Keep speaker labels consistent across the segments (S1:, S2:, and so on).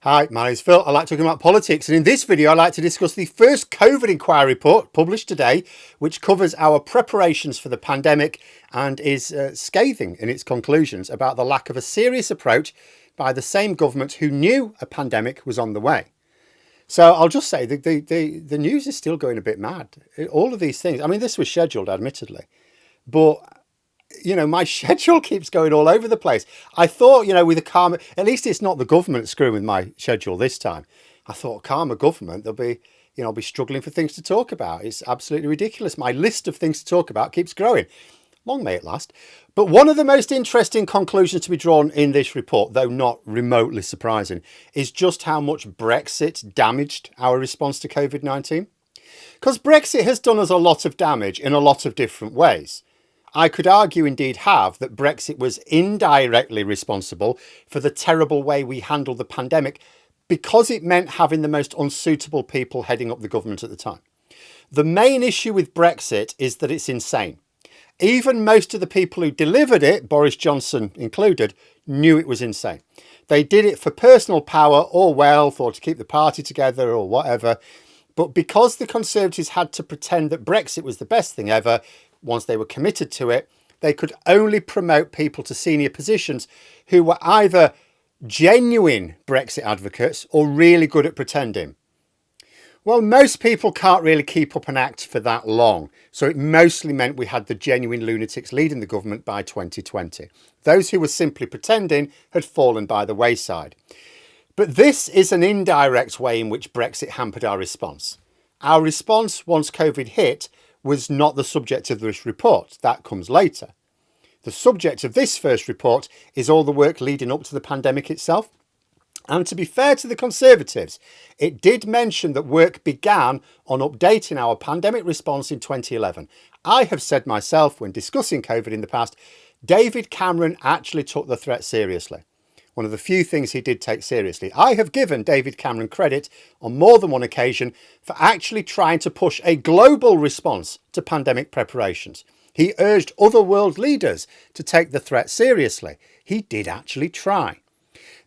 S1: Hi, my name's Phil. I like talking about politics, and in this video I like to discuss the first COVID inquiry report published today, which covers our preparations for the pandemic and is scathing in its conclusions about the lack of a serious approach by the same government who knew a pandemic was on the way. So I'll just say the news is still going a bit mad. All of these things, I mean, this was scheduled, admittedly, but my schedule keeps going all over the place. I thought, with a calmer, at least it's not the government screwing with my schedule this time. I thought calmer government, I'll be struggling for things to talk about. It's absolutely ridiculous. My list of things to talk about keeps growing. Long may it last. But one of the most interesting conclusions to be drawn in this report, though not remotely surprising, is just how much Brexit damaged our response to COVID-19. Because Brexit has done us a lot of damage in a lot of different ways. I could argue, indeed have, that Brexit was indirectly responsible for the terrible way we handled the pandemic because it meant having the most unsuitable people heading up the government at the time. The main issue with Brexit is that it's insane. Even most of the people who delivered it, Boris Johnson included, knew it was insane. They did it for personal power or wealth or to keep the party together or whatever. But because the Conservatives had to pretend that Brexit was the best thing ever, once they were committed to it, they could only promote people to senior positions who were either genuine Brexit advocates or really good at pretending. Well, most people can't really keep up an act for that long, so it mostly meant we had the genuine lunatics leading the government by 2020. Those who were simply pretending had fallen by the wayside. But this is an indirect way in which Brexit hampered our response. Our response once COVID hit was not the subject of this report. That comes later. The subject of this first report is all the work leading up to the pandemic itself. And to be fair to the Conservatives, it did mention that work began on updating our pandemic response in 2011. I have said myself when discussing COVID in the past, David Cameron actually took the threat seriously. One of the few things he did take seriously. I have given David Cameron credit on more than one occasion for actually trying to push a global response to pandemic preparations. He urged other world leaders to take the threat seriously. He did actually try.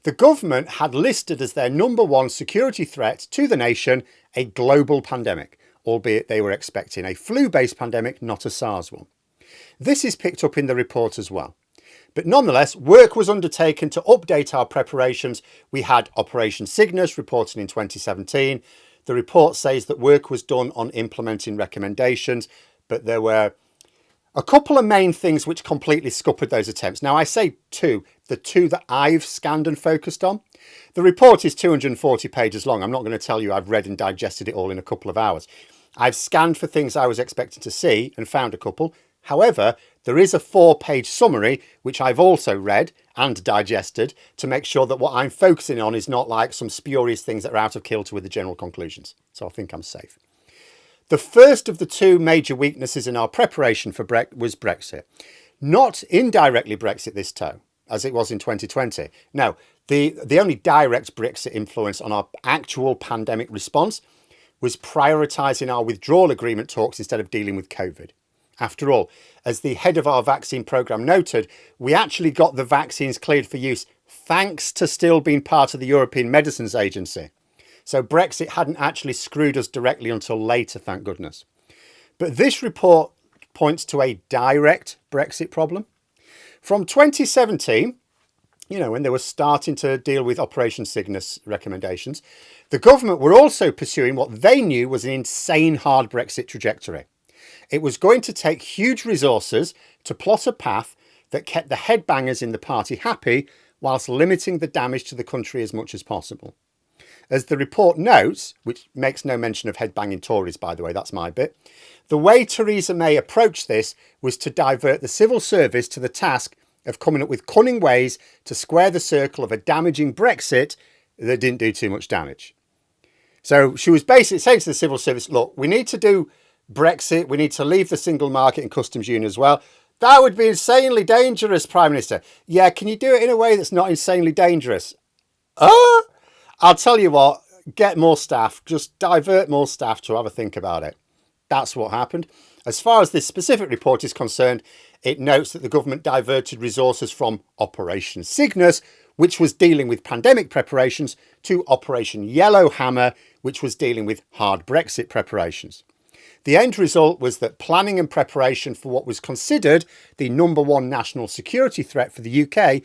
S1: The government had listed as their number one security threat to the nation a global pandemic, albeit they were expecting a flu-based pandemic, not a SARS one. This is picked up in the report as well. But nonetheless, work was undertaken to update our preparations. We had Operation Cygnus reported in 2017. The report says that work was done on implementing recommendations, but there were a couple of main things which completely scuppered those attempts. Now, I say two, the two that I've scanned and focused on. The report is 240 pages long. I'm not going to tell you I've read and digested it all in a couple of hours. I've scanned for things I was expecting to see and found a couple. However, there is a 4-page summary, which I've also read and digested to make sure that what I'm focusing on is not like some spurious things that are out of kilter with the general conclusions. So I think I'm safe. The first of the two major weaknesses in our preparation for was Brexit. Not indirectly Brexit this time, as it was in 2020. No, the only direct Brexit influence on our actual pandemic response was prioritising our withdrawal agreement talks instead of dealing with COVID. After all, as the head of our vaccine programme noted, we actually got the vaccines cleared for use thanks to still being part of the European Medicines Agency. So Brexit hadn't actually screwed us directly until later, thank goodness. But this report points to a direct Brexit problem. From 2017, when they were starting to deal with Operation Cygnus recommendations, the government were also pursuing what they knew was an insane hard Brexit trajectory. It was going to take huge resources to plot a path that kept the headbangers in the party happy whilst limiting the damage to the country as much as possible. As the report notes, which makes no mention of headbanging Tories, by the way, that's my bit, the way Theresa May approached this was to divert the civil service to the task of coming up with cunning ways to square the circle of a damaging Brexit that didn't do too much damage. So she was basically saying to the civil service, look, we need to do Brexit, we need to leave the single market and customs union as well. That would be insanely dangerous, Prime Minister. Yeah, can you do it in a way that's not insanely dangerous? I'll tell you what, get more staff, just divert more staff to have a think about it. That's what happened. As far as this specific report is concerned, it notes that the government diverted resources from Operation Cygnus, which was dealing with pandemic preparations, to Operation Yellowhammer, which was dealing with hard Brexit preparations. The end result was that planning and preparation for what was considered the number one national security threat for the UK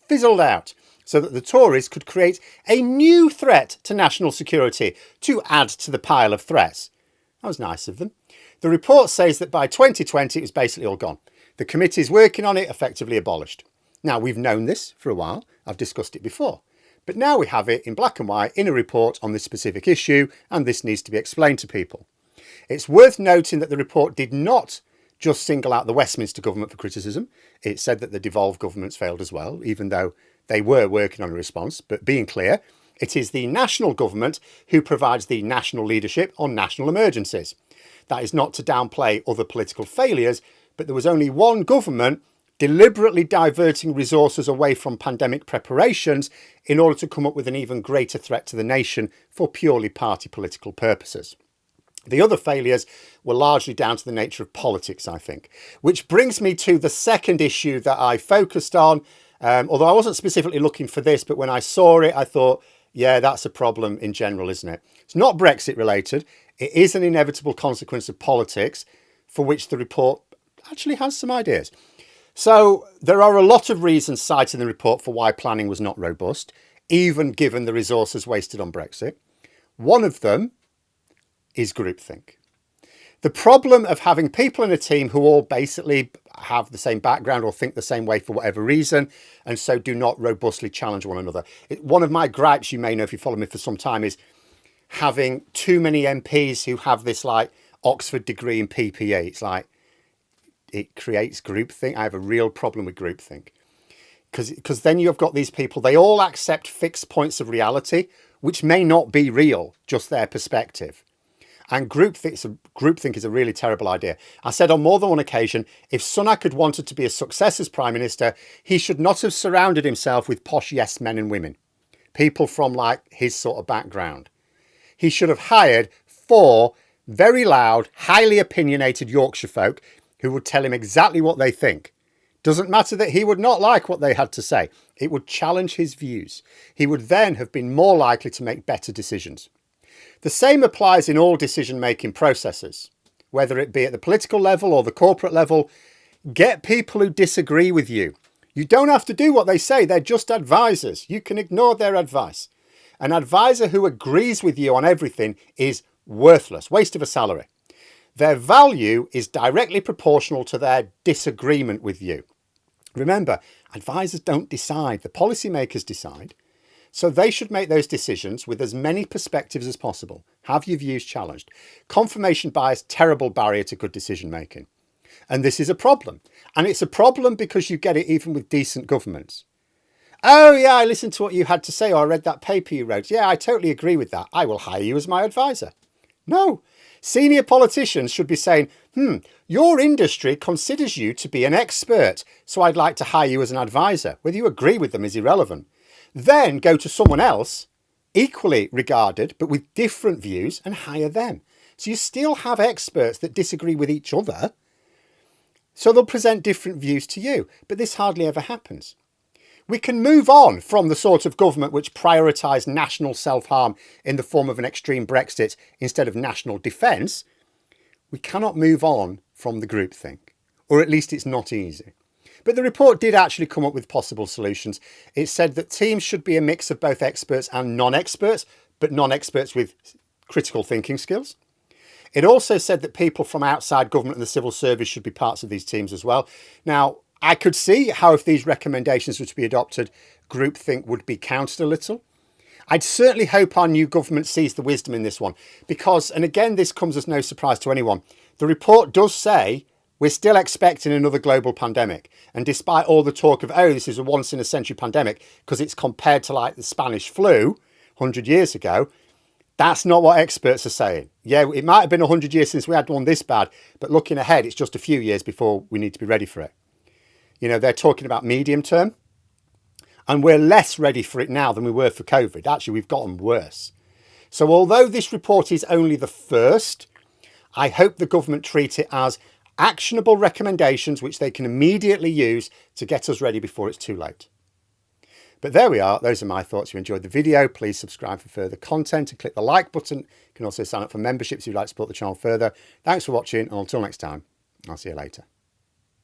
S1: fizzled out, so that the Tories could create a new threat to national security to add to the pile of threats. That was nice of them. The report says that by 2020 it was basically all gone. The committees working on it effectively abolished. Now, we've known this for a while. I've discussed it before. But now we have it in black and white in a report on this specific issue, and this needs to be explained to people. It's worth noting that the report did not just single out the Westminster government for criticism. It said that the devolved governments failed as well, even though they were working on a response. But being clear, it is the national government who provides the national leadership on national emergencies. That is not to downplay other political failures, but there was only one government deliberately diverting resources away from pandemic preparations in order to come up with an even greater threat to the nation for purely party political purposes. The other failures were largely down to the nature of politics, I think, which brings me to the second issue that I focused on. Although I wasn't specifically looking for this, but when I saw it, I thought, yeah, that's a problem in general, isn't it? It's not Brexit related. It is an inevitable consequence of politics for which the report actually has some ideas. So there are a lot of reasons cited in the report for why planning was not robust, even given the resources wasted on Brexit. One of them is groupthink. The problem of having people in a team who all basically have the same background or think the same way for whatever reason, and so do not robustly challenge one another. One of my gripes, you may know if you follow me for some time, is having too many MPs who have this like Oxford degree in PPE. It's like, it creates groupthink. I have a real problem with groupthink. Because then you've got these people, they all accept fixed points of reality, which may not be real, just their perspective. And groupthink is a really terrible idea. I said on more than one occasion, if Sunak had wanted to be a success as Prime Minister, he should not have surrounded himself with posh yes men and women. People from like his sort of background. He should have hired 4 very loud, highly opinionated Yorkshire folk who would tell him exactly what they think. Doesn't matter that he would not like what they had to say. It would challenge his views. He would then have been more likely to make better decisions. The same applies in all decision-making processes, whether it be at the political level or the corporate level. Get people who disagree with you. You don't have to do what they say. They're just advisors. You can ignore their advice. An advisor who agrees with you on everything is worthless, waste of a salary. Their value is directly proportional to their disagreement with you. Remember, advisors don't decide. The policymakers decide. So they should make those decisions with as many perspectives as possible. Have your views challenged. Confirmation bias, terrible barrier to good decision making. And this is a problem. And it's a problem because you get it even with decent governments. Oh yeah, I listened to what you had to say, or I read that paper you wrote. Yeah, I totally agree with that. I will hire you as my advisor. No. Senior politicians should be saying, your industry considers you to be an expert, so I'd like to hire you as an advisor. Whether you agree with them is irrelevant. Then go to someone else, equally regarded, but with different views, and hire them. So you still have experts that disagree with each other. So they'll present different views to you. But this hardly ever happens. We can move on from the sort of government which prioritised national self-harm in the form of an extreme Brexit instead of national defence. We cannot move on from the groupthink, or at least it's not easy. But the report did actually come up with possible solutions. It said that teams should be a mix of both experts and non-experts, but non-experts with critical thinking skills. It also said that people from outside government and the civil service should be parts of these teams as well. Now, I could see how if these recommendations were to be adopted, groupthink would be countered a little. I'd certainly hope our new government sees the wisdom in this one because, and again, this comes as no surprise to anyone, the report does say we're still expecting another global pandemic. And despite all the talk of, oh, this is a once in a century pandemic because it's compared to like the Spanish flu 100 years ago, that's not what experts are saying. Yeah, it might have been 100 years since we had one this bad, but looking ahead, it's just a few years before we need to be ready for it. You know, they're talking about medium term, and we're less ready for it now than we were for COVID. Actually, we've gotten worse. So although this report is only the first, I hope the government treat it as actionable recommendations which they can immediately use to get us ready before it's too late. But there we are. Those are my thoughts. If you enjoyed the video, please subscribe for further content and click the like button. You can also sign up for memberships if you'd like to support the channel further. Thanks for watching, and until next time, I'll see you later.